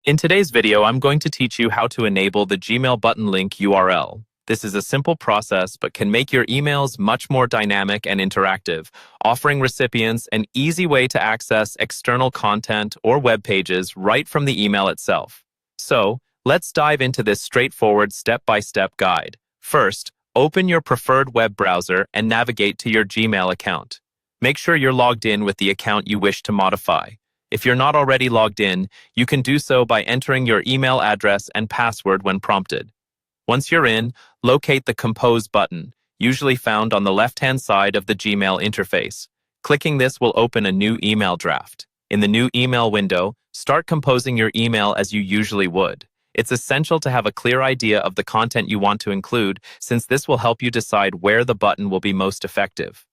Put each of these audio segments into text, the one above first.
In today's video, I'm going to teach you how to enable the Gmail button link URL. This is a simple process, but can make your emails much more dynamic and interactive, offering recipients an easy way to access external content or web pages right from the email itself. So, let's dive into this straightforward step-by-step guide. First, open your preferred web browser and navigate to your Gmail account. Make sure you're logged in with the account you wish to modify. If you're not already logged in, you can do so by entering your email address and password when prompted. Once you're in, locate the Compose button, usually found on the left-hand side of the Gmail interface. Clicking this will open a new email draft. In the new email window, start composing your email as you usually would. It's essential to have a clear idea of the content you want to include, since this will help you decide where the button will be most effective.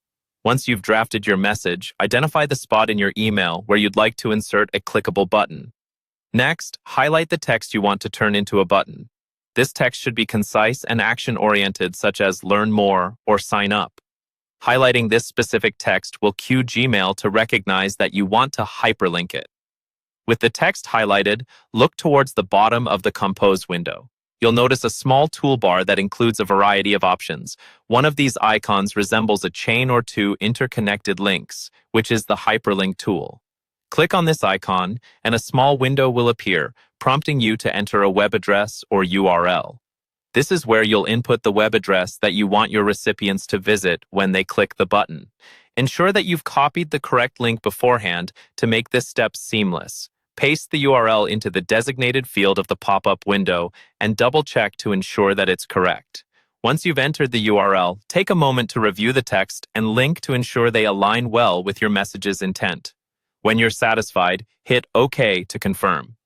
Once you've drafted your message, identify the spot in your email where you'd like to insert a clickable button. Next, highlight the text you want to turn into a button. This text should be concise and action-oriented, such as "Learn more" or "Sign up." Highlighting this specific text will cue Gmail to recognize that you want to hyperlink it. With the text highlighted, look towards the bottom of the Compose window. You'll notice a small toolbar that includes a variety of options. One of these icons resembles a chain or two interconnected links, which is the hyperlink tool. Click on this icon, and a small window will appear, prompting you to enter a web address or URL. This is where you'll input the web address that you want your recipients to visit when they click the button. Ensure that you've copied the correct link beforehand to make this step seamless. Paste the URL into the designated field of the pop-up window and double-check to ensure that it's correct. Once you've entered the URL, take a moment to review the text and link to ensure they align well with your message's intent. When you're satisfied, hit OK to confirm.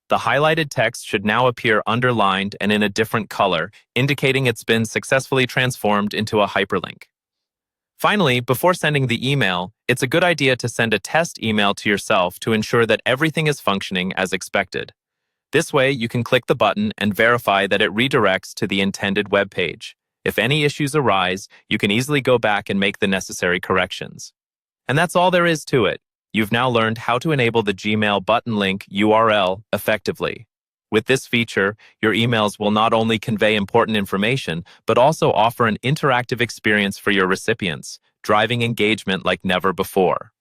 The highlighted text should now appear underlined and in a different color, indicating it's been successfully transformed into a hyperlink. Finally, before sending the email, it's a good idea to send a test email to yourself to ensure that everything is functioning as expected. This way, you can click the button and verify that it redirects to the intended web page. If any issues arise, you can easily go back and make the necessary corrections. And that's all there is to it. You've now learned how to enable the Gmail button link URL effectively. With this feature, your emails will not only convey important information, but also offer an interactive experience for your recipients, driving engagement like never before.